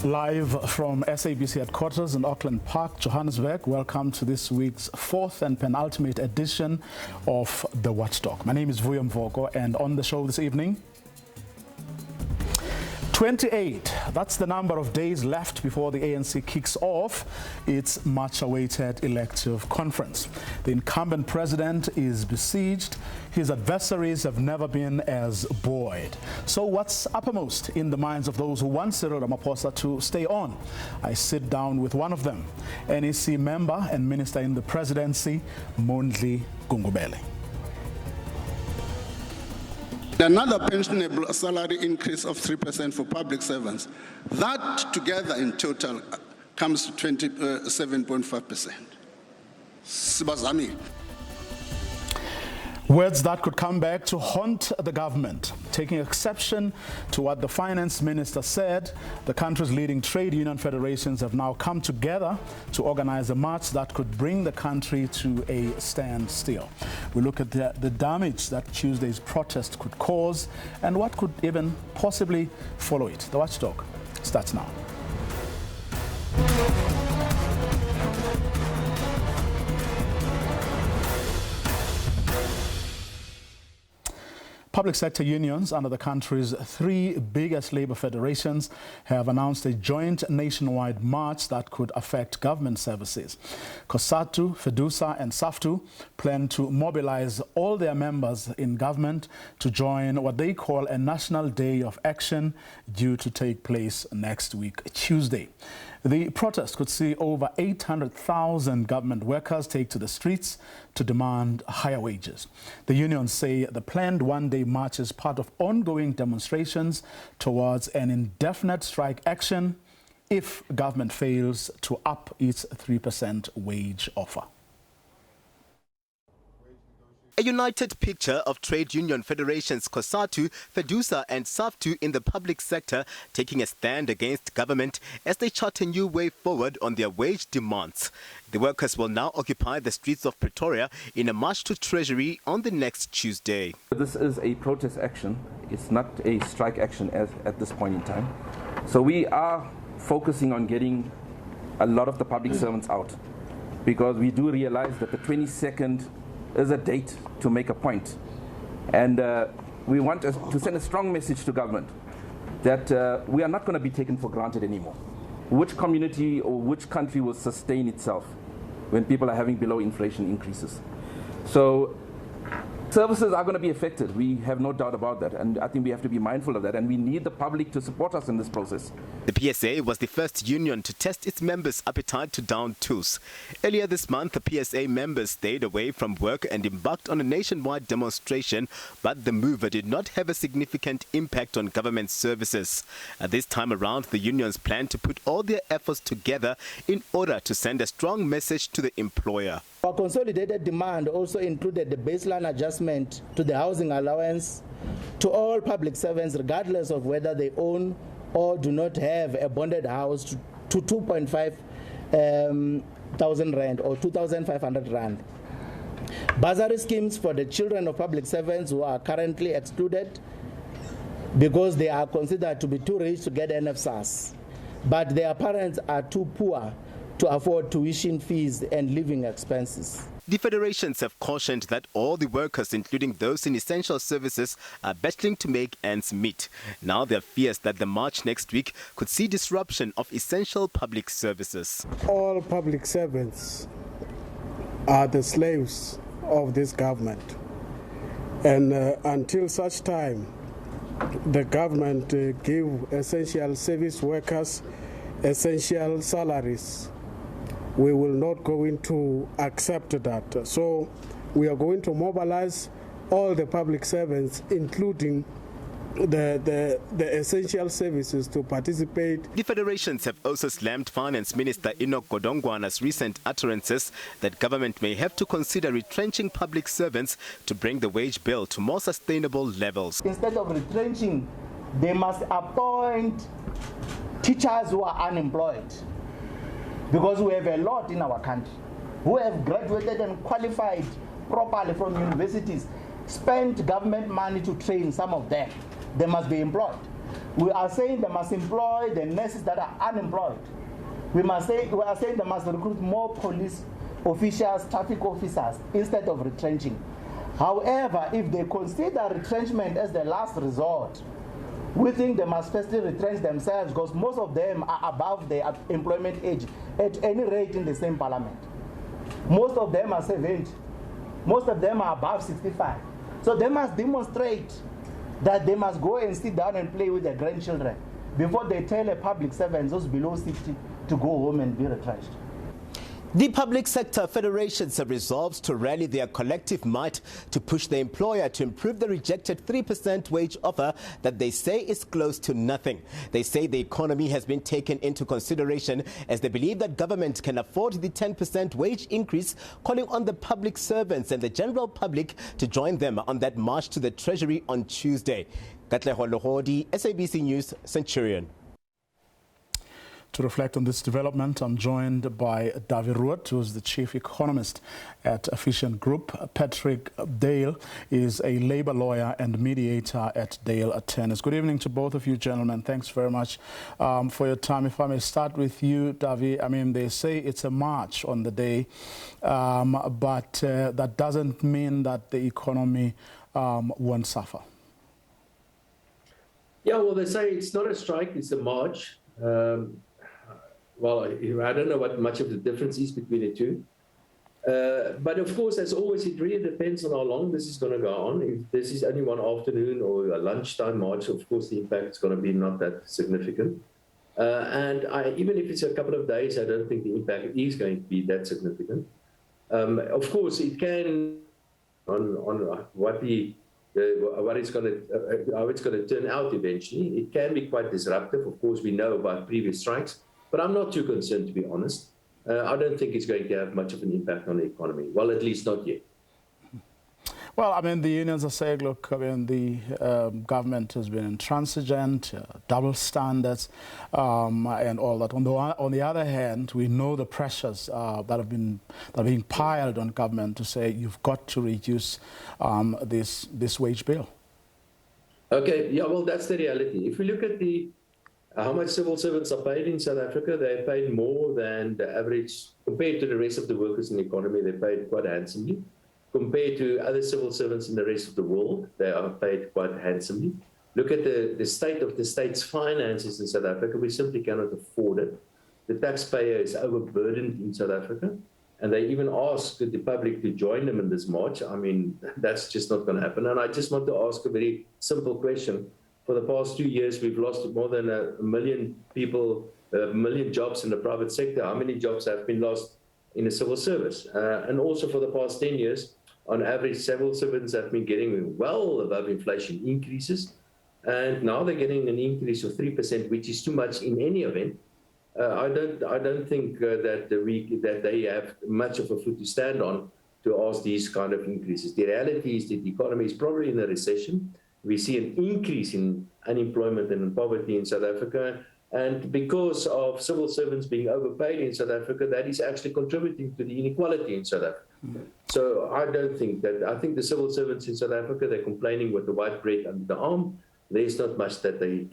Live from SABC headquarters in Auckland Park, Johannesburg, welcome to this week's fourth and penultimate edition of The Watchdog. My name is Vuyo Mvoko, and on the show this evening, 28, that's the number of days left before the ANC kicks off its much-awaited elective conference. The incumbent president is besieged. His adversaries have never been as buoyed. So what's uppermost in the minds of those who want Cyril Ramaphosa to stay on? I sit down with one of them, NEC member and minister in the presidency, Mondli Gungubele. Another pensionable salary increase of 3% for public servants. That together in total comes to 27.5%. Sibazami. Words that could come back to haunt the government. Taking exception to what the finance minister said, the country's leading trade union federations have now come together to organize a march that could bring the country to a standstill. We look at the damage that Tuesday's protest could cause and what could even possibly follow it. The Watchdog starts now. Public sector unions under the country's three biggest labor federations have announced a joint nationwide march that could affect government services. COSATU, FEDUSA and SAFTU plan to mobilize all their members in government to join what they call a National Day of Action due to take place next week, Tuesday. The protest could see over 800,000 government workers take to the streets to demand higher wages. The unions say the planned one-day march is part of ongoing demonstrations towards an indefinite strike action if government fails to up its 3% wage offer. A united picture of trade union federations COSATU, FEDUSA and SAFTU in the public sector taking a stand against government as they chart a new way forward on their wage demands. The workers will now occupy the streets of Pretoria in a march to Treasury on the next Tuesday. This is a protest action. It's not a strike action at this point in time. So we are focusing on getting a lot of the public servants out because we do realize that the 22nd is a date to make a point. And we want to send a strong message to government that we are not going to be taken for granted anymore. Which community or which country will sustain itself when people are having below inflation increases? So services are going to be affected. We have no doubt about that. And I think we have to be mindful of that. And we need the public to support us in this process. The PSA was the first union to test its members' appetite to down tools. Earlier this month, the PSA members stayed away from work and embarked on a nationwide demonstration, but the move did not have a significant impact on government services. This time around, the unions plan to put all their efforts together in order to send a strong message to the employer. Our consolidated demand also included the baseline adjustment to the housing allowance to all public servants, regardless of whether they own or do not have a bonded house, to 2.5 thousand rand or 2,500 rand. Bursary schemes for the children of public servants who are currently excluded because they are considered to be too rich to get NFSAS, but their parents are too poor to afford tuition fees and living expenses. The federations have cautioned that all the workers, including those in essential services, are battling to make ends meet. Now there are fears that the march next week could see disruption of essential public services. All public servants are the slaves of this government. And until such time, the government give essential service workers essential salaries, we will not going to accept that. So we are going to mobilize all the public servants, including the essential services, to participate. The federations have also slammed Finance Minister Enoch Godongwana's recent utterances that government may have to consider retrenching public servants to bring the wage bill to more sustainable levels. Instead of retrenching, they must appoint teachers who are unemployed, because we have a lot in our country who have graduated and qualified properly from universities, spent government money to train some of them. They must be employed. We are saying they must employ the nurses that are unemployed. We are saying they must recruit more police officials, traffic officers, instead of retrenching. However, if they consider retrenchment as the last resort, we think they must firstly retrench themselves, because most of them are above the employment age at any rate in the same parliament. Most of them are 70. Most of them are above 65. So they must demonstrate that they must go and sit down and play with their grandchildren before they tell a public servant who's below 60 to go home and be retrenched. The public sector federations have resolved to rally their collective might to push the employer to improve the rejected 3% wage offer that they say is close to nothing. They say the economy has been taken into consideration as they believe that government can afford the 10% wage increase, calling on the public servants and the general public to join them on that march to the Treasury on Tuesday. Katleho Lohodi, SABC News, Centurion. To reflect on this development, I'm joined by Davi Ruot, who is the chief economist at Efficient Group. Patrick Dale is a labor lawyer and mediator at Dale Attorneys. Good evening to both of you, gentlemen. Thanks very much for your time. If I may start with you, Davi. I mean, they say it's a march on the day, but that doesn't mean that the economy won't suffer. Yeah, well, they say it's not a strike, it's a march. Well, I don't know what much of the difference is between the two. But of course, as always, it really depends on how long this is going to go on. If this is only one afternoon or a lunchtime march, of course, the impact is going to be not that significant. And even if it's a couple of days, I don't think the impact is going to be that significant. Of course, it can, on what it's going to, how it's going to turn out eventually, it can be quite disruptive. Of course, we know about previous strikes. But I'm not too concerned, to be honest. I don't think it's going to have much of an impact on the economy. Well, at least not yet. Well, I mean, the unions are saying, look, I mean, the government has been intransigent, double standards, and all that. On the other hand, we know the pressures that are being piled on government to say you've got to reduce this wage bill. Okay, yeah, well, that's the reality. If we look at how much civil servants are paid in South Africa, they're paid more than the average, compared to the rest of the workers in the economy, they're paid quite handsomely. Compared to other civil servants in the rest of the world, they are paid quite handsomely. Look at the state of the state's finances in South Africa, we simply cannot afford it. The taxpayer is overburdened in South Africa, and they even ask the public to join them in this march. I mean, that's just not going to happen. And I just want to ask a very simple question. For the past 2 years, we've lost more than a million people, a million jobs in the private sector. How many jobs have been lost in the civil service? And also for the past 10 years, on average, civil servants have been getting well above inflation increases. And now they're getting an increase of 3%, which is too much in any event. I don't think that they have much of a foot to stand on to ask these kind of increases. The reality is that the economy is probably in a recession. We see an increase in unemployment and in poverty in South Africa. And because of civil servants being overpaid in South Africa, that is actually contributing to the inequality in South Africa. So I don't think that, I think the civil servants in South Africa, they're complaining with the white bread under the arm. There's not much that they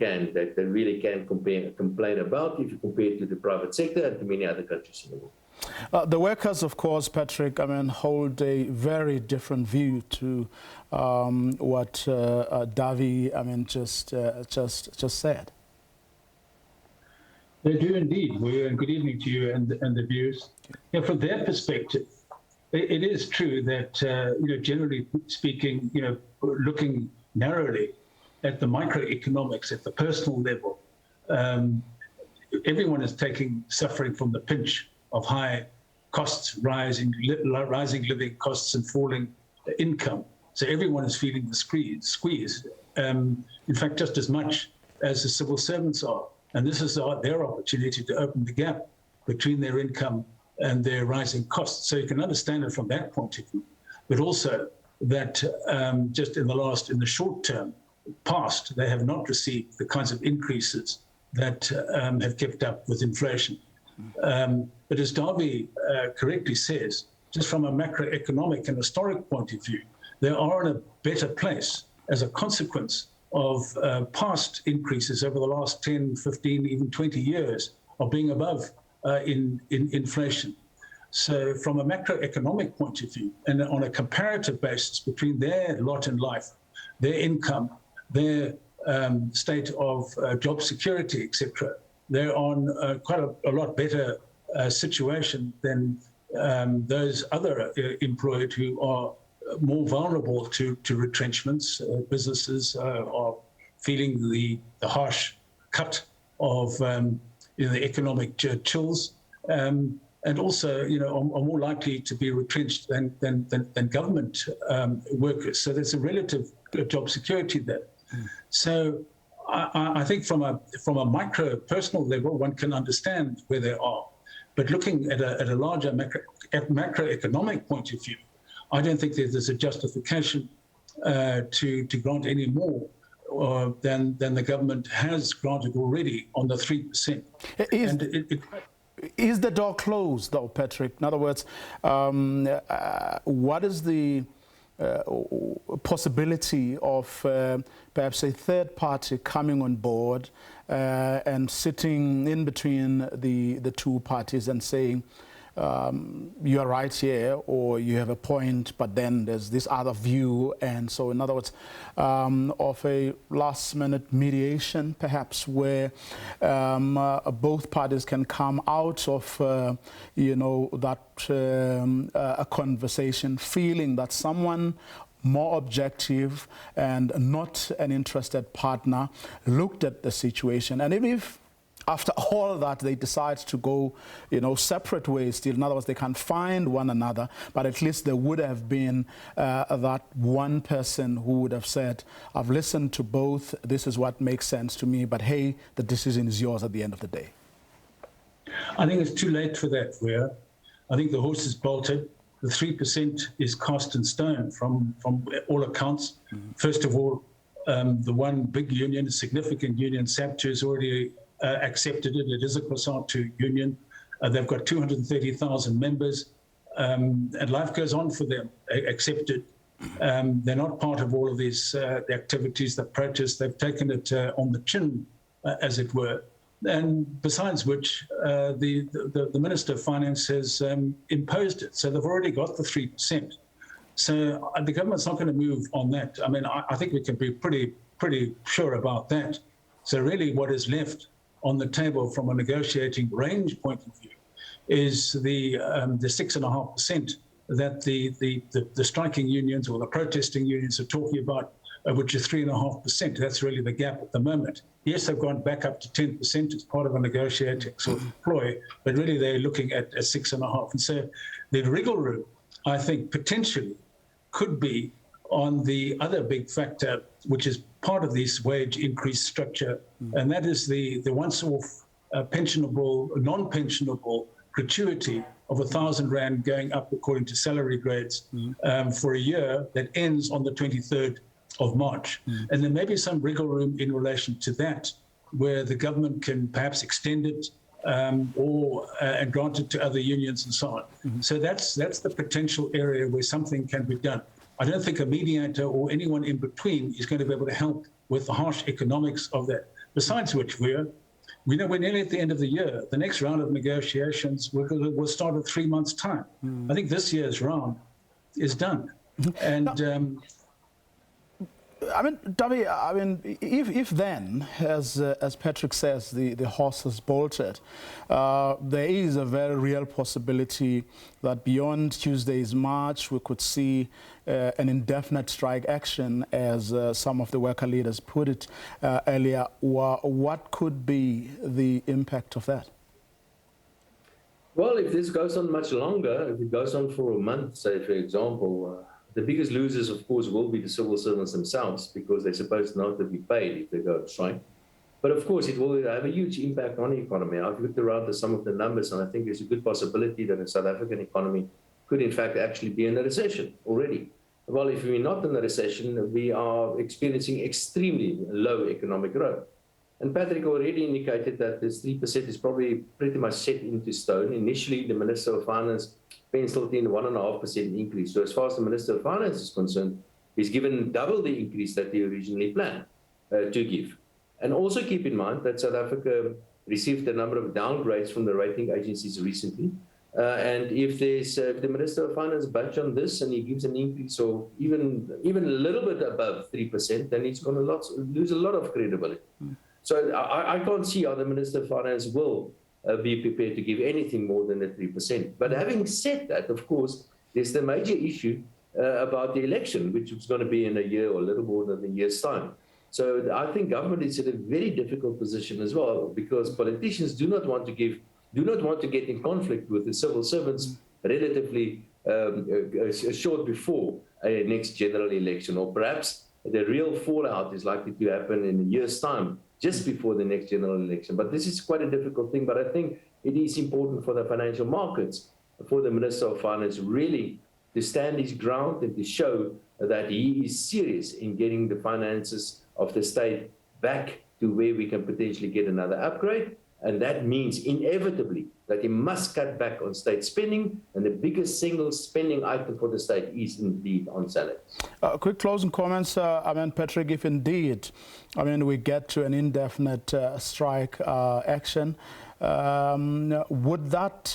really can complain about if you compare it to the private sector and to many other countries in the world. The workers, of course, Patrick, I mean, hold a very different view to what Davi, I mean, just said. They do indeed. And good evening to you and the viewers. Yeah, from their perspective, it is true that generally speaking, looking narrowly at the microeconomics, at the personal level, everyone is suffering from the pinch of high costs, rising living costs and falling income. So everyone is feeling the squeeze. In fact, just as much as the civil servants are. And this is their opportunity to open the gap between their income and their rising costs. So you can understand it from that point of view. But also that just in the short term past, they have not received the kinds of increases that have kept up with inflation. But as Davi correctly says, just from a macroeconomic and historic point of view, they are in a better place as a consequence of past increases over the last 10, 15, even 20 years of being above in inflation. So from a macroeconomic point of view, and on a comparative basis between their lot in life, their income, their state of job security, etc., they're on quite a lot better situation than those other employed who are more vulnerable to retrenchments. Businesses are feeling the harsh cut of the economic chills. And also, are more likely to be retrenched than government workers. So there's a relative job security there. So I think from a micro personal level, one can understand where they are. But looking at a larger macroeconomic point of view, I don't think there's a justification to grant any more than the government has granted already on the 3%. Is the door closed, though, Patrick? In other words, what is the possibility of perhaps a third party coming on board and sitting in between the two parties and saying, you are right here, or you have a point, but then there's this other view? And so, in other words, of a last-minute mediation, perhaps, where both parties can come out of, that a conversation, feeling that someone more objective and not an interested partner looked at the situation. And even if after all that, they decide to go, separate ways still. In other words, they can find one another, but at least there would have been that one person who would have said, I've listened to both, this is what makes sense to me, but hey, the decision is yours at the end of the day. I think it's too late for that, Ria. I think the horse is bolted. The 3% is cast in stone from all accounts. First of all, the one big union, a significant union, SABC, has already accepted it. It is a COSATU union. They've got 230,000 members, and life goes on for them, accepted. They're not part of all of these the activities, the protests. They've taken it on the chin, as it were. And besides which, the Minister of Finance has imposed it. So they've already got the 3%. So the government's not going to move on that. I mean, I think we can be pretty sure about that. So really what is left on the table from a negotiating range point of view is the 6.5% that the striking unions or the protesting unions are talking about, which is 3.5%. That's really the gap at the moment. Yes, they've gone back up to 10% as part of a negotiating sort of ploy, but really they're looking at 6.5%. And so the wriggle room, I think, potentially could be on the other big factor, which is part of this wage increase structure, and that is the once-off pensionable, non-pensionable gratuity of 1,000 Rand going up according to salary grades for a year that ends on the 23rd of March. And there may be some wriggle room in relation to that, where the government can perhaps extend it or and grant it to other unions and so on. So that's the potential area where something can be done. I don't think a mediator or anyone in between is going to be able to help with the harsh economics of that. Besides which, we're nearly at the end of the year. The next round of negotiations will start at 3 months' time. I think this year's round is done. And I mean, Davi, if then, as Patrick says, the horse is bolted, there is a very real possibility that beyond Tuesday's march, we could see an indefinite strike action, as some of the worker leaders put it earlier. What could be the impact of that? Well, if this goes on much longer, if it goes on for a month, say, for example, the biggest losers, of course, will be the civil servants themselves, because they're supposed not to be paid if they go on strike. But of course, it will have a huge impact on the economy. I've looked around at some of the numbers, and I think there's a good possibility that the South African economy could, in fact, actually be in a recession already. Well, if we're not in a recession, we are experiencing extremely low economic growth. And Patrick already indicated that this 3% is probably pretty much set into stone. Initially, the Minister of Finance penciled in 1.5% increase. So as far as the Minister of Finance is concerned, he's given double the increase that he originally planned. to give. And also keep in mind that South Africa received a number of downgrades from the rating agencies recently. And if there's the Minister of Finance budge on this and he gives an increase of even a little bit above 3%, then he's going to lose a lot of credibility. So I can't see how the Minister of Finance will be prepared to give anything more than the 3%. But having said that, of course, there's the major issue about the election, which is going to be in a year or a little more than a year's time. So I think government is in a very difficult position as well, because politicians do not want to get in conflict with the civil servants relatively short before a next general election, or perhaps the real fallout is likely to happen in a year's time, just before the next general election. But this is quite a difficult thing, but I think it is important for the financial markets, for the Minister of Finance really to stand his ground and to show that he is serious in getting the finances of the state back to where we can potentially get another upgrade. And that means inevitably that he must cut back on state spending, and the biggest single spending item for the state is indeed on salaries. Quick closing comments, Patrick, if indeed, we get to an indefinite strike action, would that,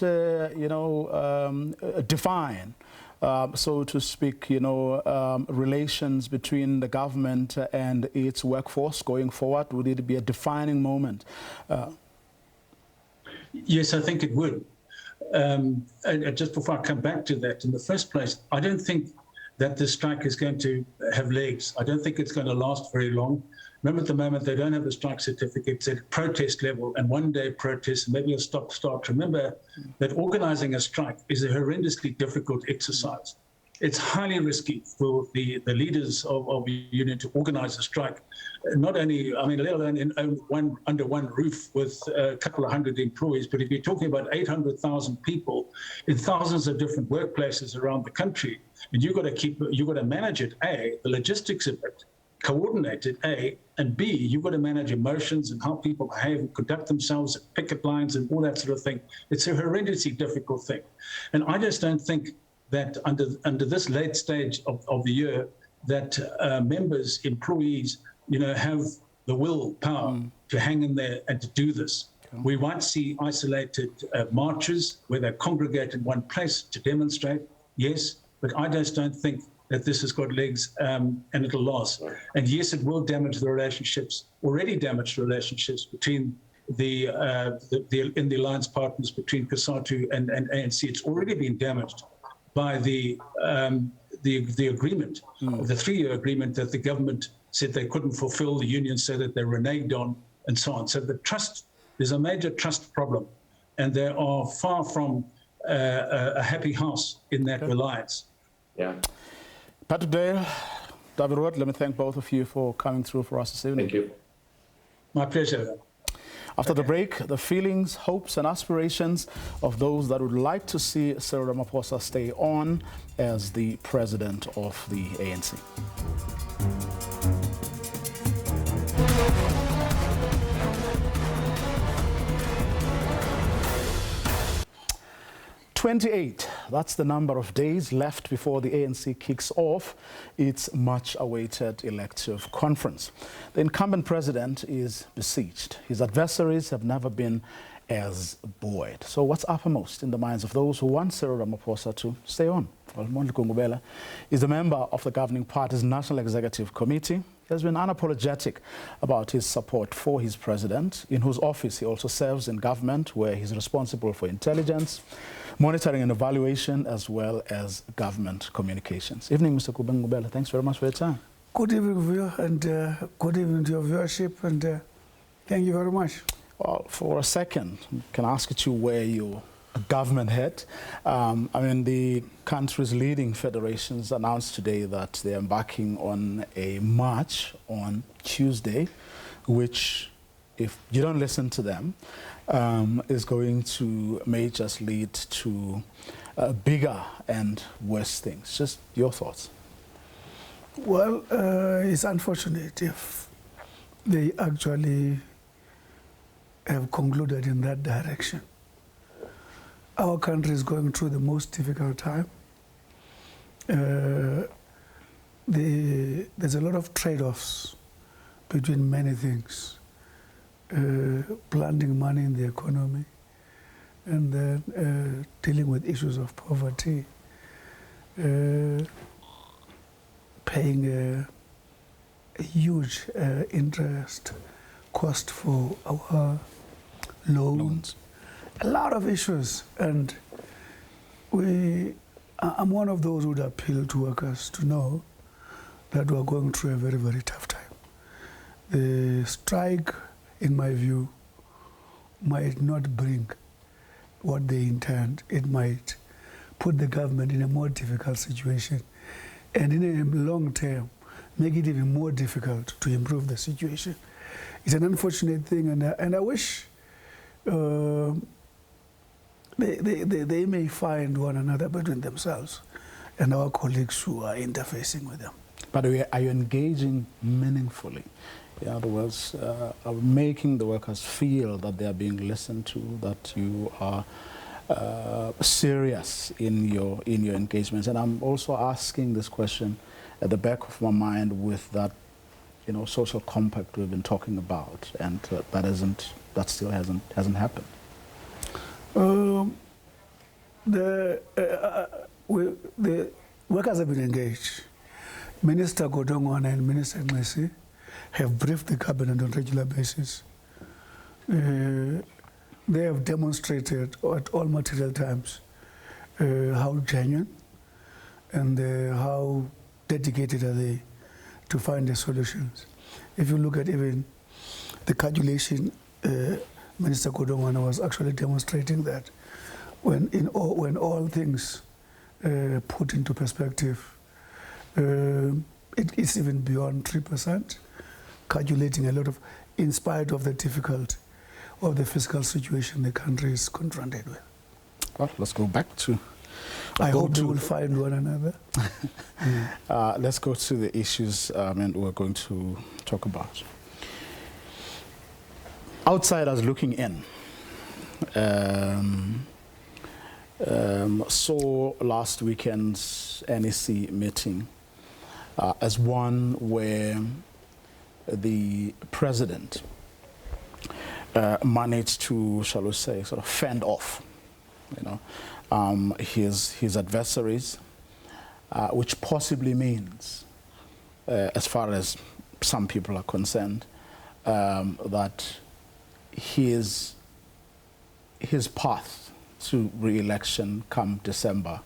define, so to speak, relations between the government and its workforce going forward? Would it be a defining moment? Yes, I think it would. And just before I come back to that, in the first place, I don't think that this strike is going to have legs. I don't think it's going to last very long. Remember, at the moment, they don't have the strike certificates at protest level, and one-day protest, and maybe a stop-start. Remember that organizing a strike is a horrendously difficult exercise. It's highly risky for the leaders of a union to organize a strike, not only, let alone under one roof with a couple of hundred employees, but if you're talking about 800,000 people in thousands of different workplaces around the country, and you've got to manage it, A, the logistics of it, coordinate it, A, and B, you've got to manage emotions and how people behave and conduct themselves at picket lines and all that sort of thing. It's a horrendously difficult thing. And I just don't think that under this late stage of the year, that members, employees, have the willpower to hang in there and to do this. Okay. We might see isolated marches where they congregate in one place to demonstrate, yes, but I just don't think that this has got legs and it'll last. And yes, it will damage the relationships, already damaged relationships between the alliance partners between COSATU and ANC. It's already been damaged by the agreement, the 3-year agreement that the government said they couldn't fulfill, the unions said that they reneged on, and so on. So there's a major trust problem, and they are far from a happy house in that alliance. Yeah. Patrick Dale, David Rood, let me thank both of you for coming through for us this evening. Thank you. My pleasure. After the break, the feelings, hopes and aspirations of those that would like to see Cyril Ramaphosa stay on as the president of the ANC. "28, that's the number of days left before the ANC kicks off its much-awaited elective conference. The incumbent president is besieged. His adversaries have never been as buoyed. So what's uppermost in the minds of those who want Cyril Ramaphosa to stay on? Well, Mondli Gungubela is a member of the governing party's National Executive Committee. He has been unapologetic about his support for his president, in whose office he also serves in government, where he's responsible for intelligence, monitoring and evaluation, as well as government communications. Evening, Mr. Gungubela. Thanks very much for your time. Good evening, viewer, and good evening to your viewership, and thank you very much. Well, for a second, can I ask you to wear your government hat? The country's leading federations announced today that they're embarking on a march on Tuesday, which, if you don't listen to them, is going to may just lead to bigger and worse things. Just your thoughts. Well, it's unfortunate if they actually have concluded in that direction. Our country is going through the most difficult time. There's a lot of trade-offs between many things, planting money in the economy, and then dealing with issues of poverty, paying a huge interest cost for our loans. A lot of issues, and I'm one of those who would appeal to workers to know that we're going through a very, very tough time. The strike, in my view, might not bring what they intend. It might put the government in a more difficult situation, and in a long term, make it even more difficult to improve the situation. It's an unfortunate thing, and I wish they may find one another between themselves and our colleagues who are interfacing with them. But are you engaging meaningfully? In other words, making the workers feel that they are being listened to, that you are serious in your engagements. And I'm also asking this question at the back of my mind with that, social compact we've been talking about, and that still hasn't happened. The workers have been engaged. Minister Godongwana and Minister Ngesi have briefed the cabinet on a regular basis. They have demonstrated at all material times how genuine and how dedicated are they to find the solutions. If you look at even the calculation, Minister Godongwana was actually demonstrating that when all things put into perspective, it's even beyond 3%, calculating a lot of, in spite of the difficulty of the fiscal situation the country is confronted with. Well, let's go back to... I hope we will find one another. Let's go to the issues we're going to talk about. Outsiders looking in saw last weekend's NEC meeting as one where the president managed to, shall we say, sort of fend off, his adversaries, which possibly means, as far as some people are concerned, that his path to re-election come December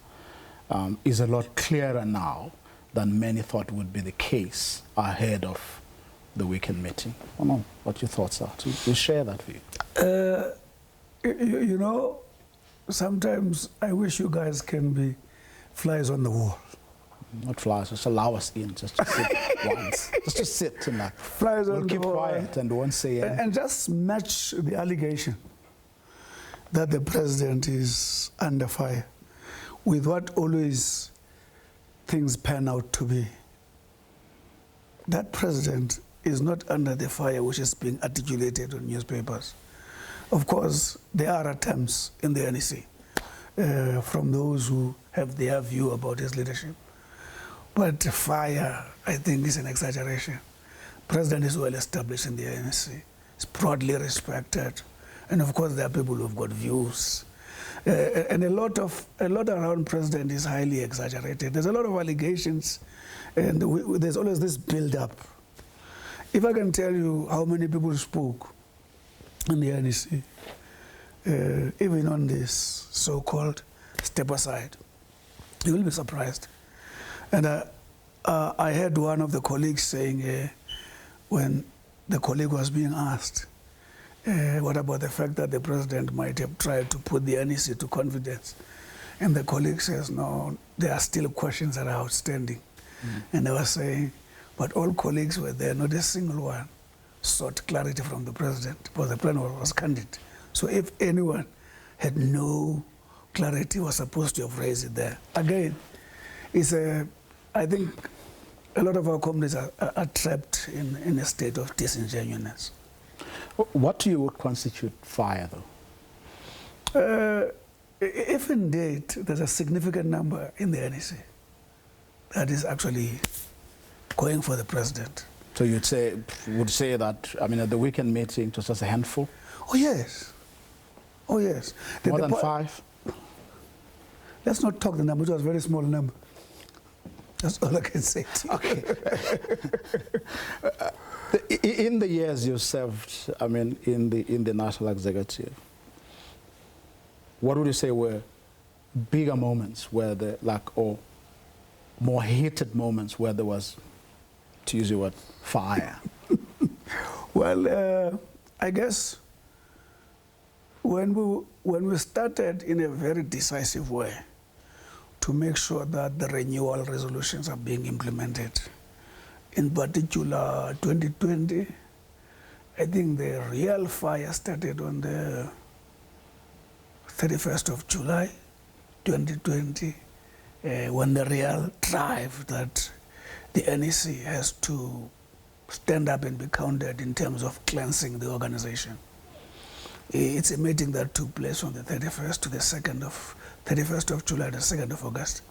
is a lot clearer now than many thought would be the case ahead of the weekend meeting. I don't know what your thoughts are. To share that view. Sometimes I wish you guys can be flies on the wall. Not flies, just allow us in, just to sit once. Just to sit tonight. Flies on the wall. We'll keep quiet and won't say anything. And just match the allegation that the president is under fire with what always things pan out to be. That president is not under the fire which is being articulated on newspapers. Of course, there are attempts in the NEC from those who have their view about his leadership. But fire, I think, is an exaggeration. President is well established in the NEC. He's broadly respected. And of course, there are people who've got views. And a lot around president is highly exaggerated. There's a lot of allegations, and there's always this build-up. If I can tell you how many people spoke in the NEC, even on this so-called step aside, you will be surprised. And I heard one of the colleagues saying, when the colleague was being asked, what about the fact that the president might have tried to put the NEC to confidence? And the colleague says, no, there are still questions that are outstanding. And they were saying, but all colleagues were there, not a single one sought clarity from the president, because the president was candid. So if anyone had no clarity, was supposed to have raised it there. Again, I think a lot of our communities are trapped in a state of disingenuousness. What do you constitute fire, though? If indeed there's a significant number in the NEC that is actually going for the president, So would say that, I mean, at the weekend meeting, it was just a handful? Oh, yes. Oh, yes. More than 5? Let's not talk the number. It was a very small number. That's all I can say to you. Okay. In the years you served, I mean, in the national executive, what would you say were bigger moments where or more heated moments where there was, to use your word, fire? Well, I guess when we started in a very decisive way to make sure that the renewal resolutions are being implemented, in particular 2020, I think the real fire started on the 31st of July 2020, when the real drive that the NEC has to stand up and be counted in terms of cleansing the organization. It's a meeting that took place from the 31st to the 31st of July to the 2nd of August.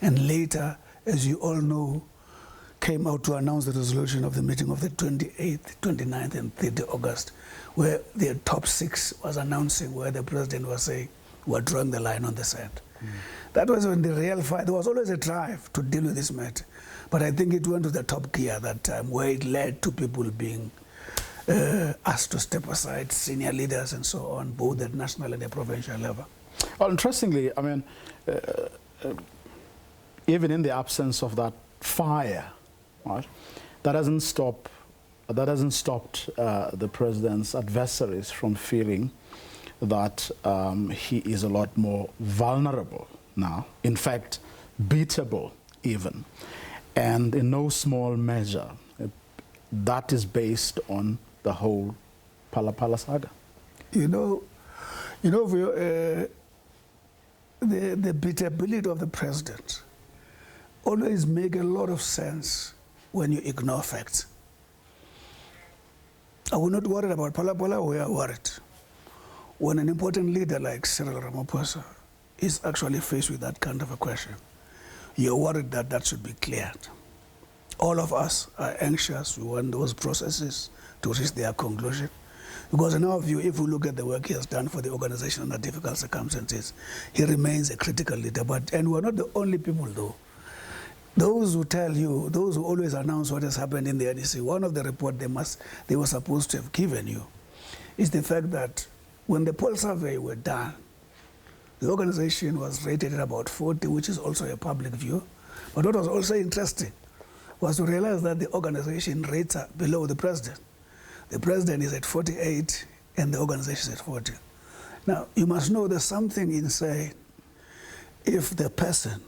And later, as you all know, came out to announce the resolution of the meeting of the 28th, 29th, and 30th August, where the top 6 was announcing, where the president was saying, we're drawing the line on the sand. That was when the real fight, there was always a drive to deal with this matter. But I think it went to the top gear that time, where it led to people being asked to step aside, senior leaders and so on, both at national and at provincial level. Well, interestingly, I mean, even in the absence of that fire, right, that hasn't stopped the president's adversaries from feeling that he is a lot more vulnerable now, in fact, beatable even, and in no small measure, that is based on the whole Phala Phala saga. The beatability of the president always make a lot of sense when you ignore facts. Are we not worried about Phala Phala? We are worried. When an important leader like Cyril Ramaphosa is actually faced with that kind of a question, you're worried that that should be cleared. All of us are anxious. We want those processes to reach their conclusion. Because in our view, if we look at the work he has done for the organization under difficult circumstances, he remains a critical leader. And we're not the only people, though. Those who tell you, those who always announce what has happened in the NEC, one of the reports they were supposed to have given you is the fact that when the poll survey were done, the organization was rated at about 40, which is also a public view. But what was also interesting was to realize that the organization rates are below the president. The president is at 48 and the organization is at 40. Now, you must know there's something inside. If the person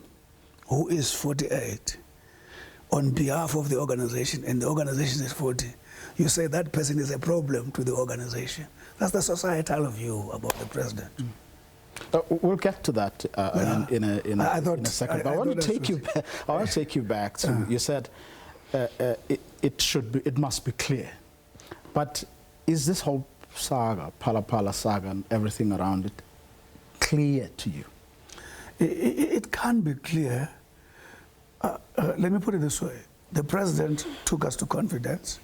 who is 48 on behalf of the organization and the organization is 40, you say that person is a problem to the organization. That's the societal view about the president. We'll get to that in a second. But I want to take you back to, you said it must be clear. But is this whole saga, Phala Phala saga and everything around it, clear to you? It can be clear. Let me put it this way. The president took us to confidence.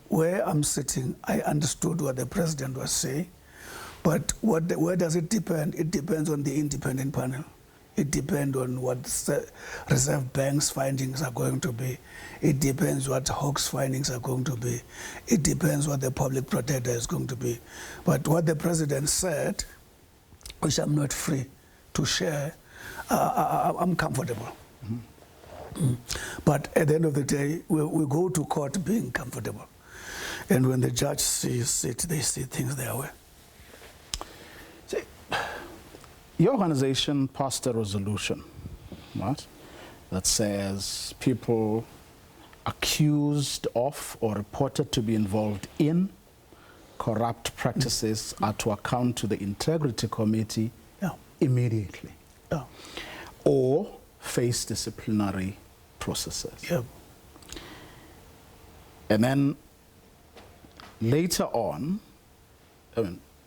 Where I'm sitting, I understood what the president was saying. But where does it depend? It depends on the independent panel. It depends on what the Reserve Bank's findings are going to be. It depends what Hawke's findings are going to be. It depends what the public protector is going to be. But what the president said, which I'm not free to share, I'm comfortable. But at the end of the day, we go to court being comfortable. And when the judge sees it, they see things their way. See, your organization passed a resolution, right, that says people accused of or reported to be involved in corrupt practices are to account to the Integrity Committee immediately, or face disciplinary processes. And then later on,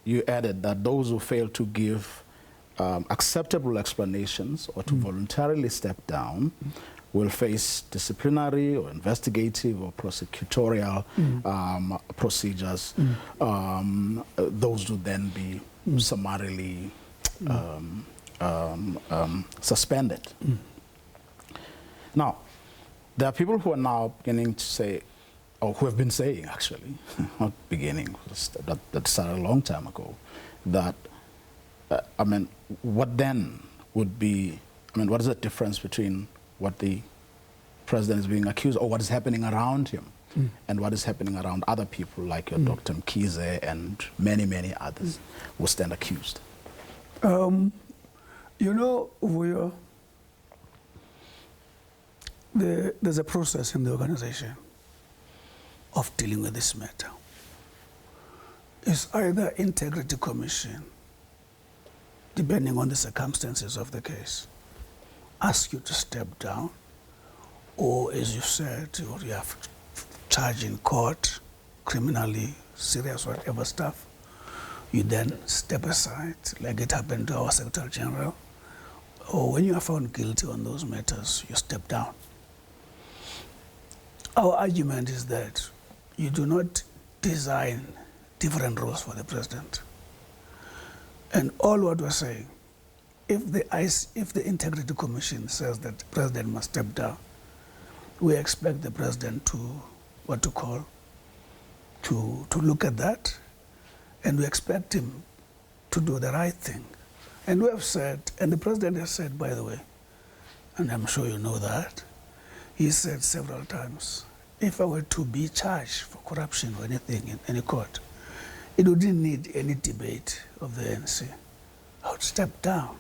you added that those who fail to give acceptable explanations or to voluntarily step down will face disciplinary or investigative or prosecutorial procedures. Those would then be summarily suspended. Now, there are people who are now beginning to say, or who have been saying actually, not beginning, that started a long time ago, that, I mean, what then would be, I mean, what is the difference between what the president is being accused of, or what is happening around him, and what is happening around other people like your Dr. Mkhize and many, many others who stand accused? You know, there's a process in the organization of dealing with this matter. It's either integrity commission, depending on the circumstances of the case, ask you to step down, or as you said, you have charged in court, criminally serious, whatever stuff, you then step aside, like it happened to our Secretary General, or when you are found guilty on those matters, you step down. Our argument is that you do not design different roles for the president. And all what we're saying, if the Integrity Commission says that the president must step down, we expect the president to look at that, and we expect him to do the right thing. And we have said, and the president has said, by the way, and I'm sure you know that, he said several times, if I were to be charged for corruption or anything in any court, it wouldn't need any debate of the ANC. I would step down.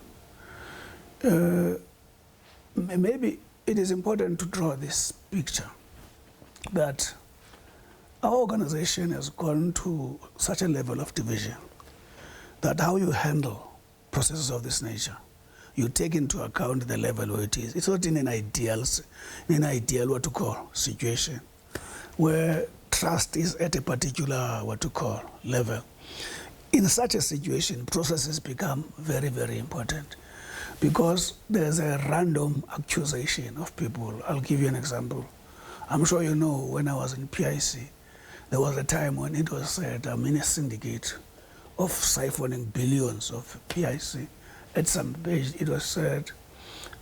Maybe it is important to draw this picture that our organization has gone to such a level of division that how you handle processes of this nature, you take into account the level where it is. It's not in an ideal what to call situation where trust is at a particular what to call level. In such a situation, processes become very, very important because there's a random accusation of people. I'll give you an example. I'm sure you know when I was in PIC, there was a time when it was said I'm in a syndicate of siphoning billions of PIC. At some page, it was said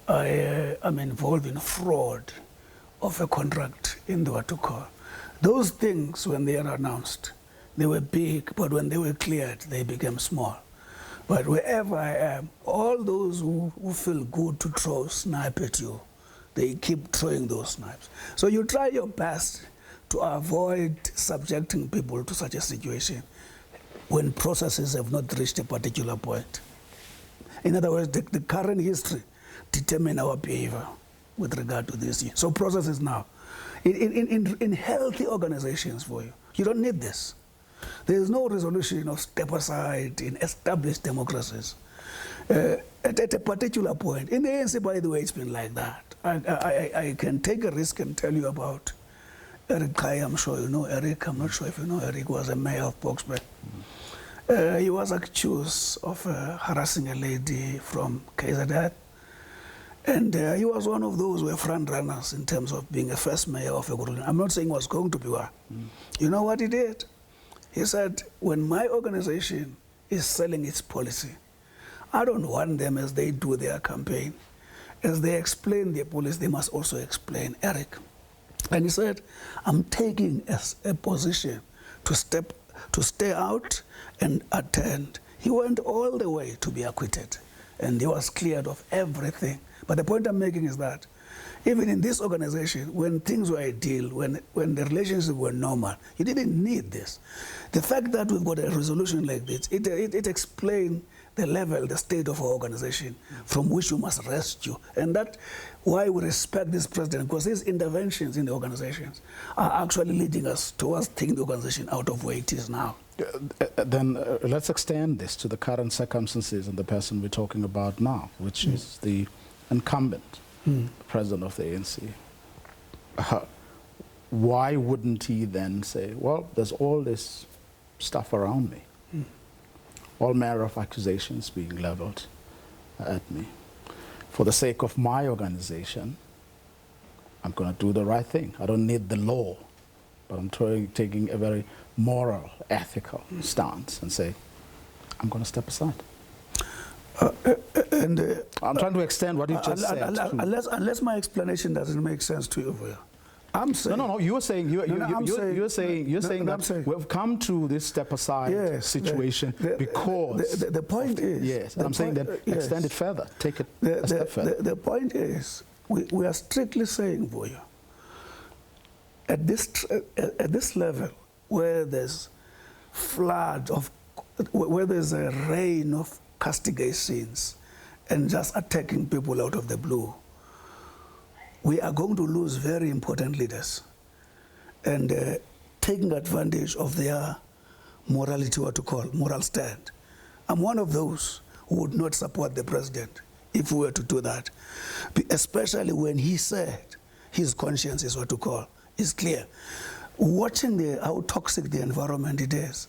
I am involved in fraud of a contract in the what to call. Those things, when they are announced, they were big, but when they were cleared, they became small. But wherever I am, all those who feel good to throw a snipe at you, they keep throwing those snipes. So you try your best to avoid subjecting people to such a situation when processes have not reached a particular point. In other words, the current history determines our behavior with regard to this. So processes now. In healthy organizations for you, you don't need this. There is no resolution of step aside in established democracies. At a particular point, in the ANC, by the way, it's been like that. I can take a risk and tell you about Eric Kai. I'm sure you know Eric. I'm not sure if you know Eric. Was a mayor of Boksburg. He was accused of harassing a lady from KZN. And he was one of those who were front runners in terms of being a first mayor of a group. I'm not saying he was going to be one. You know what he did? He said, when my organization is selling its policy, I don't want them as they do their campaign. As they explain their policy, they must also explain Eric. And he said, I'm taking a position to stay out and attend. He went all the way to be acquitted, and he was cleared of everything. But the point I'm making is that even in this organization, when things were ideal, when the relationships were normal, you didn't need this. The fact that we've got a resolution like this, it explains the level, the state of our organization from which we must rescue. And that's why we respect this president, because his interventions in the organizations are actually leading us towards taking the organization out of where it is now. Then let's extend this to the current circumstances and the person we're talking about now, which is the incumbent president of the ANC. Why wouldn't he then say, well, there's all this stuff around me, all manner of accusations being leveled at me. For the sake of my organization, I'm going to do the right thing. I don't need the law, but I'm taking a very moral, ethical stance and say, I'm going to step aside. I'm trying to extend what you just said. Unless my explanation doesn't make sense to you, I'm saying. No. You're saying that we've come to this step aside situation because the point is. Yes, and I'm saying that extend it further, take it a step further. The point is, we are strictly saying for you, at this level, where there's where there's a rain of castigations and just attacking people out of the blue, we are going to lose very important leaders and taking advantage of their morality, what to call moral stand. I'm one of those who would not support the president if we were to do that, especially when he said his conscience is what to call, is clear. Watching how toxic the environment it is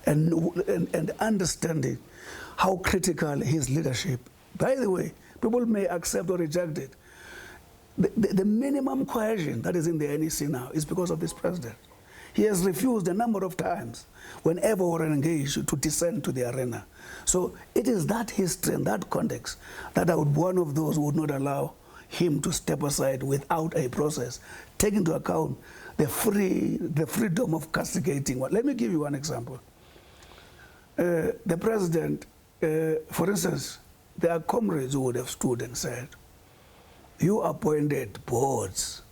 and understanding how critical his leadership. By the way, people may accept or reject it. The minimum coercion that is in the NEC now is because of this president. He has refused a number of times, whenever we're engaged, to descend to the arena. So it is that history and that context that I would be one of those who would not allow him to step aside without a process, taking into account the freedom of castigating. Let me give you one example. The president, for instance, there are comrades who would have stood and said, you appointed boards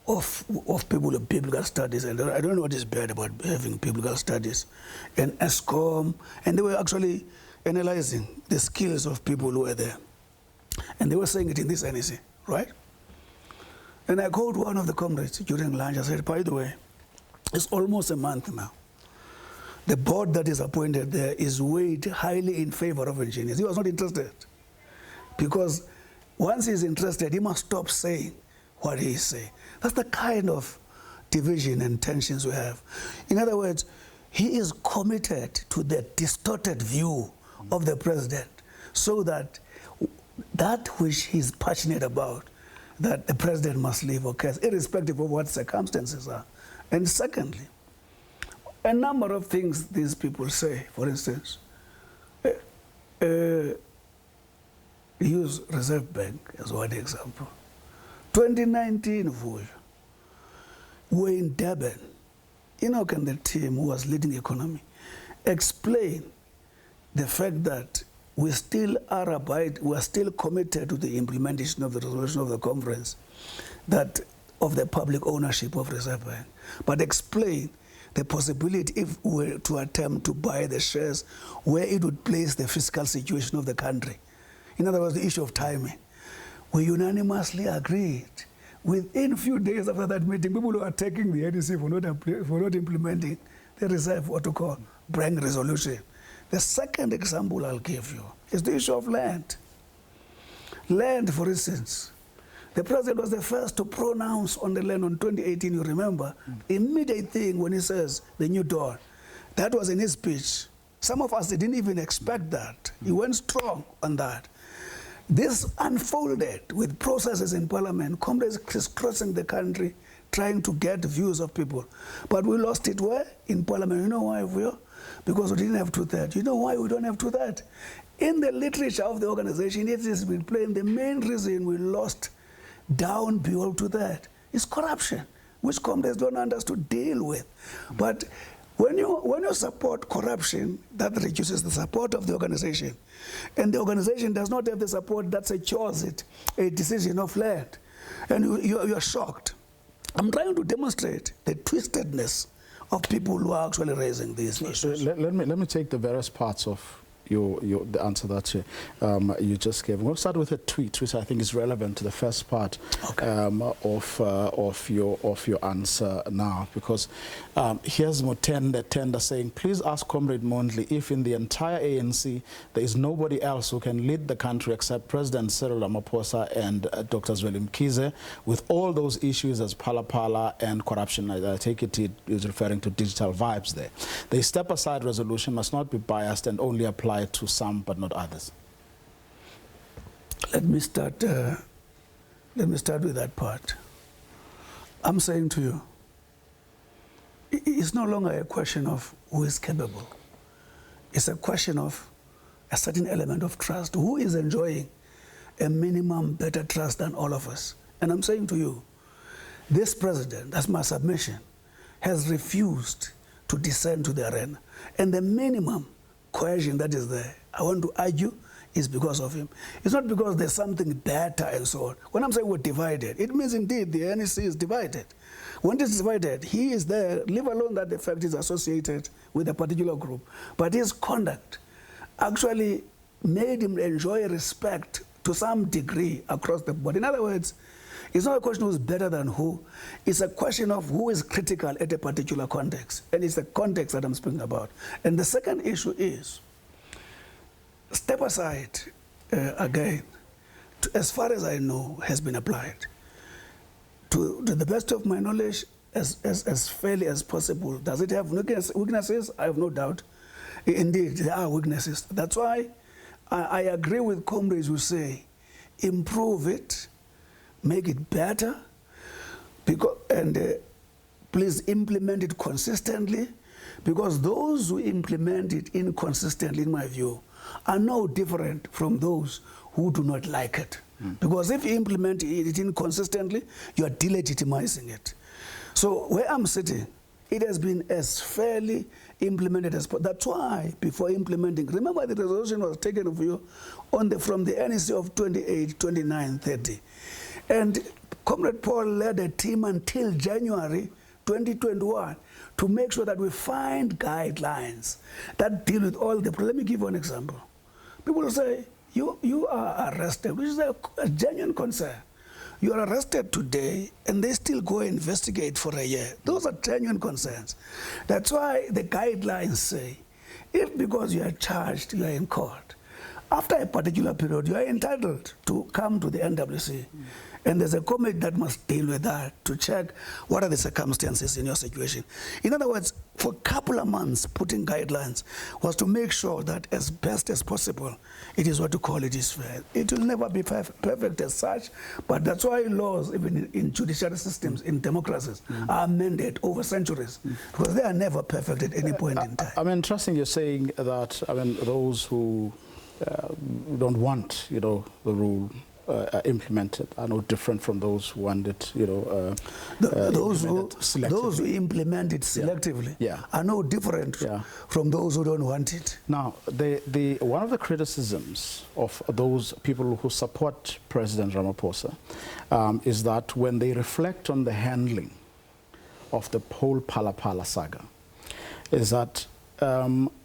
of people of biblical studies, and I don't know what is bad about having biblical studies, and ESCOM, and they were actually analyzing the skills of people who were there. And they were saying it in this NEC, right? And I called one of the comrades during lunch. I said, by the way, it's almost a month now. The board that is appointed there is weighed highly in favor of engineers. He was not interested, because once he's interested, he must stop saying what he's saying. That's the kind of division and tensions we have. In other words, he is committed to the distorted view of the president, so that that which he's passionate about, that the president must live or care, irrespective of what circumstances are. And secondly, a number of things these people say, for instance, use Reserve Bank as one example. 2019, we were in Durban. Enoch and the team who was leading the economy explained the fact that we are still committed to the implementation of the resolution of the conference that of the public ownership of Reserve Bank, but explain the possibility, if we were to attempt to buy the shares, where it would place the fiscal situation of the country. In other words, the issue of timing. We unanimously agreed. Within a few days after that meeting, people who are taking the NEC for not implementing the reserve, what to call, bank resolution. The second example I'll give you is the issue of land. Land, for instance. The president was the first to pronounce on the land on 2018, you remember, immediate thing when he says the new dawn. That was in his speech. Some of us didn't even expect that. He went strong on that. This unfolded with processes in parliament, comrades crisscrossing the country, trying to get views of people. But we lost it where? In parliament. You know why, Vio? Because we didn't have 2/3. You know why we don't have 2/3? In the literature of the organization, it has been plain the main reason we lost down below 2/3 is corruption, which comrades don't understand to deal with. But when you support corruption, that reduces the support of the organization. And the organization does not have the support that secures it a decision of land. And you're shocked. I'm trying to demonstrate the twistedness of people who are actually raising these issues. Let me take the various parts of the answer that you just gave. We'll start with a tweet, which I think is relevant to the first part of your answer now, because here's Motenda saying, please ask Comrade Mondli if in the entire ANC there is nobody else who can lead the country except President Cyril Ramaphosa and Dr. Zweli Mkhize with all those issues as Phala and corruption. I take it is referring to digital vibes there. The step-aside resolution must not be biased and only apply to some but not others. Let me start with that part. I'm saying to you, it's no longer a question of who is capable. It's a question of a certain element of trust. Who is enjoying a minimum better trust than all of us? And I'm saying to you, this president, that's my submission, has refused to descend to the arena. And the minimum cohesion that is there, I want to argue, is because of him. It's not because there's something better and so on. When I'm saying we're divided, it means indeed the NEC is divided. When it's divided, he is there, leave alone that the fact is associated with a particular group. But his conduct actually made him enjoy respect to some degree across the board. In other words, it's not a question of who's better than who. It's a question of who is critical at a particular context. And it's the context that I'm speaking about. And the second issue is, step aside again, as far as I know, has been applied. To the best of my knowledge, as fairly as possible. Does it have weaknesses? I have no doubt. Indeed, there are weaknesses. That's why I agree with comrades who say, improve it, make it better, and please implement it consistently, because those who implement it inconsistently, in my view, are no different from those who do not like it. Because if you implement it inconsistently, you are delegitimizing it. So where I'm sitting, it has been as fairly implemented as possible. That's why, before implementing, remember the resolution was taken of you from the NEC of 28, 29, 30. And Comrade Paul led a team until January 2021 to make sure that we find guidelines that deal with all the. Let me give you an example. People will say, you are arrested, which is a genuine concern. You are arrested today, and they still go investigate for a year. Those are genuine concerns. That's why the guidelines say, if because you are charged, you are in court, after a particular period, you are entitled to come to the NWC. And there's a committee that must deal with that to check what are the circumstances in your situation. In other words, for a couple of months, putting guidelines was to make sure that as best as possible, it is what you call it is fair. It will never be perfect as such, but that's why laws, even in judiciary systems, in democracies, are amended over centuries, because they are never perfect at any point in time. I mean, interesting you're saying that, I mean, those who don't want, the rule implemented are no different from those who want it, those who implement it selectively are no different from those who don't want it. Now, one of the criticisms of those people who support President Ramaphosa is that when they reflect on the handling of the whole Phala saga, is that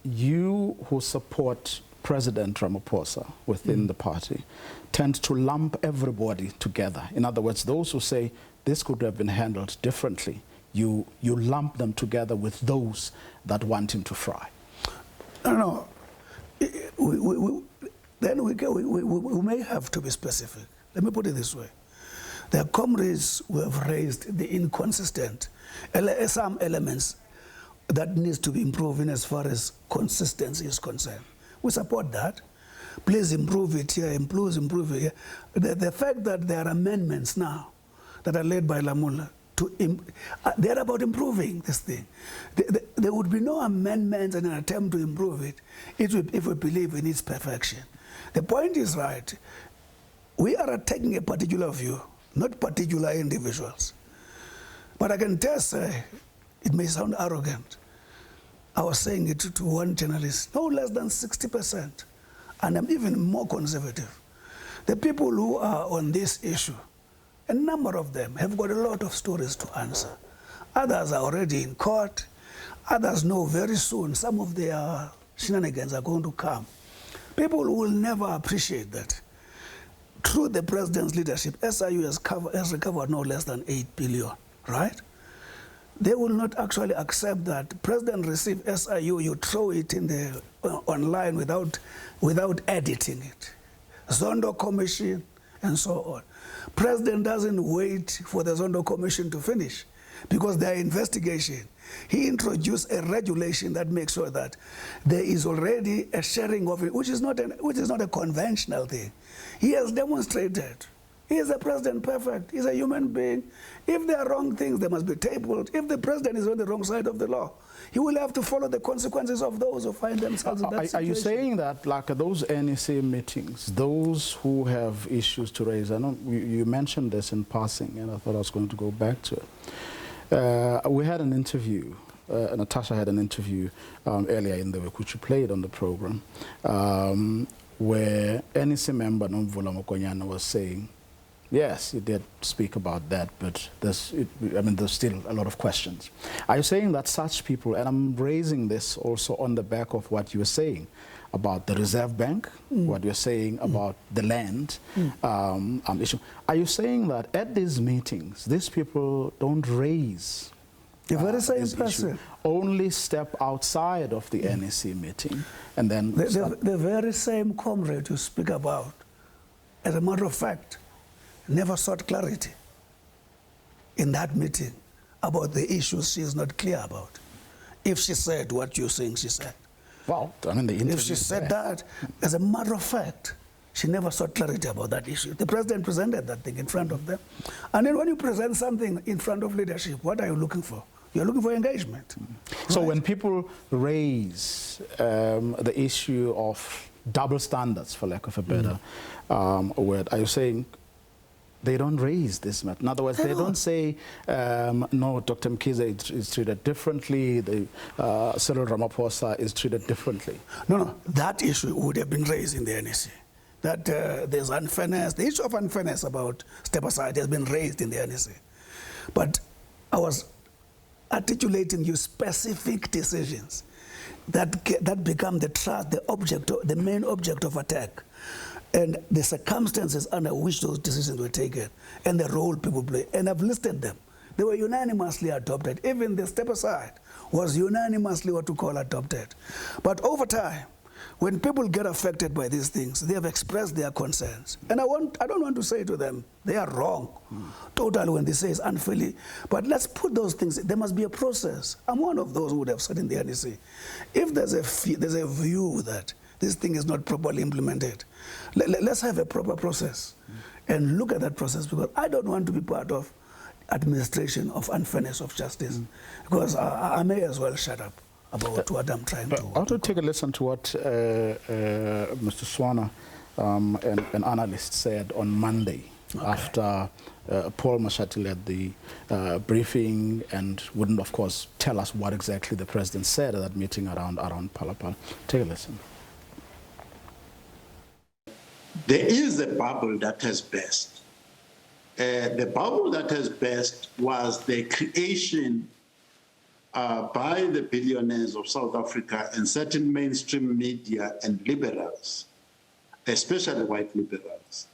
you who support President Ramaphosa within the party tend to lump everybody together. In other words, those who say this could have been handled differently, you lump them together with those that want him to fry. No. Then we may have to be specific. Let me put it this way. There are comrades who have raised the inconsistent, some elements that needs to be improved in as far as consistency is concerned. We support that. Please improve it here, improve it here. The fact that there are amendments now that are led by Lamula, they're about improving this thing. There would be no amendments and an attempt to improve it if we believe in its perfection. The point is right. We are taking a particular view, not particular individuals. But I can tell say, it may sound arrogant. I was saying it to one journalist, no less than 60%, and I'm even more conservative. The people who are on this issue, a number of them have got a lot of stories to answer. Others are already in court. Others know very soon some of their shenanigans are going to come. People will never appreciate that. Through the president's leadership, SIU has recovered no less than 8 billion, right? They will not actually accept that. The president received SIU, you throw it in the online without editing it. Zondo Commission and so on. President doesn't wait for the Zondo Commission to finish because their investigation. He introduced a regulation that makes sure that there is already a sharing of it, which is not a conventional thing. He has demonstrated Is the president perfect? He's a human being. If there are wrong things, they must be tabled. If the president is on the wrong side of the law, he will have to follow the consequences of those who find themselves in that situation. Are you saying that, like those NEC meetings, those who have issues to raise, I know you mentioned this in passing, and I thought I was going to go back to it. We had an interview. Natasha had an interview earlier in the week, which you played on the program, where NEC member Nomvula Mokonyana was saying, yes, he did speak about that, but there's still a lot of questions. Are you saying that such people, and I'm raising this also on the back of what you were saying about the Reserve Bank, what you're saying about the land issue, are you saying that at these meetings, these people don't raise the very same person, only step outside of the NEC meeting, and then the very same comrade you speak about, as a matter of fact, never sought clarity in that meeting about the issues she is not clear about. If she said what you're saying she said. Well, I mean, the interview. If she said that, as a matter of fact, she never sought clarity about that issue. The president presented that thing in front of them. And then when you present something in front of leadership, what are you looking for? You're looking for engagement. So right? When people raise the issue of double standards, for lack of a better word, are you saying they don't raise this matter? In other words, they don't say, no, Dr. Mkhize is treated differently, Cyril Ramaphosa is treated differently. No, that issue would have been raised in the NEC. That there's unfairness, the issue of unfairness about step aside has been raised in the NEC. But I was articulating you specific decisions that become the main object of attack, and the circumstances under which those decisions were taken, and the role people play. And I've listed them. They were unanimously adopted. Even the step aside was unanimously what we call adopted. But over time, when people get affected by these things, they have expressed their concerns. And I don't want to say to them, they are wrong, totally, when they say it's unfairly. But let's put those things, there must be a process. I'm one of those who would have said in the NEC, if there's a view that this thing is not properly implemented, let's have a proper process and look at that process, because I don't want to be part of administration of unfairness of justice, because I may as well shut up about what I'm trying to. I want to take a listen to what Mr. Swana, an analyst, said on Monday after Paul Mashatile led the briefing and wouldn't, of course, tell us what exactly the president said at that meeting around Palapala. Take a listen. There is a bubble that has burst. The bubble that has burst was the creation by the billionaires of South Africa and certain mainstream media and liberals, especially white liberals,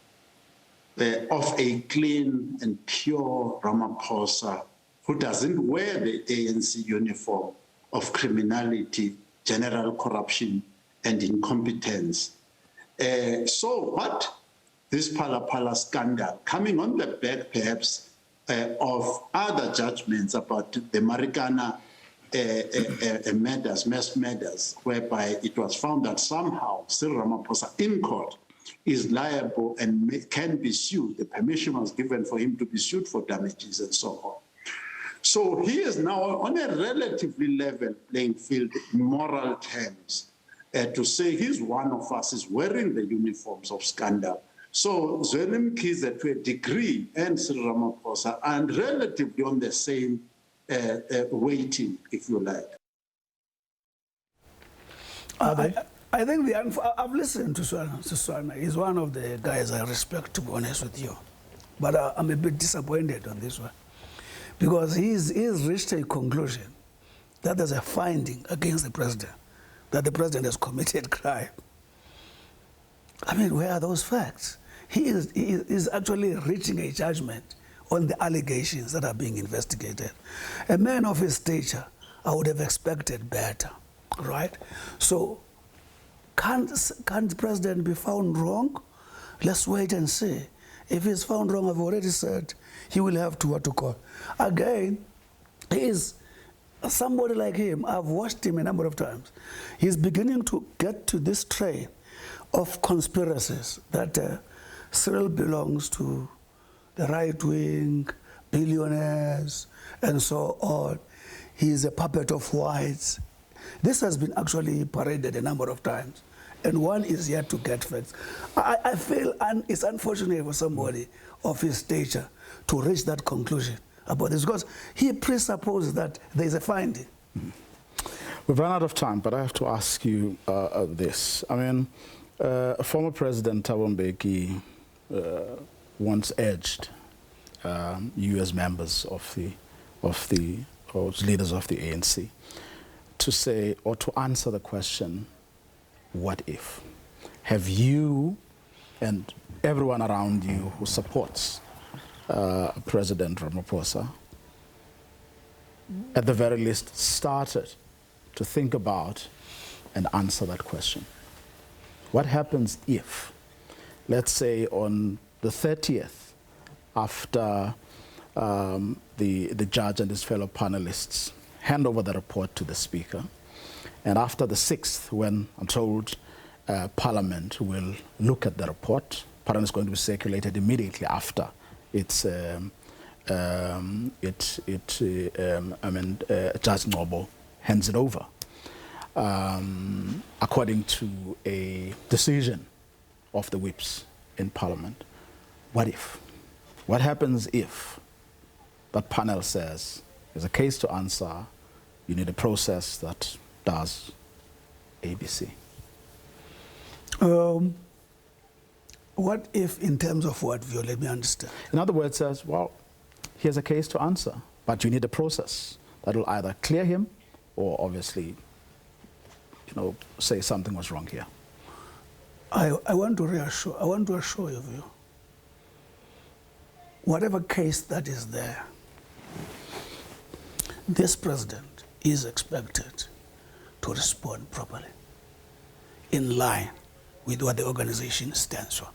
of a clean and pure Ramaphosa who doesn't wear the ANC uniform of criminality, general corruption, and incompetence. So what this Palapala scandal, coming on the back perhaps of other judgments about the Marikana mass murders, whereby it was found that somehow Cyril Ramaphosa in court is liable and can be sued. The permission was given for him to be sued for damages and so on. So he is now on a relatively level playing field in moral terms to say he's one of us, is wearing the uniforms of scandal. So Zweli Mkhize, to a degree, and Cyril Ramaphosa are relatively on the same weighting, if you like. I think I've listened to Swana. He's one of the guys I respect, to be honest with you. But I'm a bit disappointed on this one, because he's reached a conclusion that there's a finding against the president, that the president has committed crime. I mean, where are those facts? He is actually reaching a judgment on the allegations that are being investigated. A man of his stature, I would have expected better, right? So, can't the president be found wrong? Let's wait and see. If he's found wrong, I've already said, he will have to what to call. Again, he is somebody like him. I've watched him a number of times. He's beginning to get to this train of conspiracies that Cyril belongs to the right wing, billionaires, and so on. He is a puppet of whites. This has been actually paraded a number of times, and one is yet to get facts. I feel it's unfortunate for somebody of his stature to reach that conclusion about this, because he presupposes that there is a finding. We've run out of time, but I have to ask you this. I mean, former President Thabo Mbeki once urged you as members of the or leaders of the ANC to say or to answer the question, what if? Have you and everyone around you who supports President Ramaphosa at the very least started to think about and answer that question? What happens if, let's say on the 30th, after the judge and his fellow panelists hand over the report to the Speaker, and after the 6th, when I'm told Parliament will look at the report, Parliament is going to be circulated immediately after it's Judge Ngobo hands it over, according to a decision of the whips in Parliament. What if? What happens if that panel says there's a case to answer, you need a process that does ABC? What if in terms of what view? Let me understand. In other words, says, well, he has a case to answer, but you need a process that will either clear him or obviously, say something was wrong here. I want to assure you, whatever case that is there, this president is expected to respond properly in line with what the organization stands for.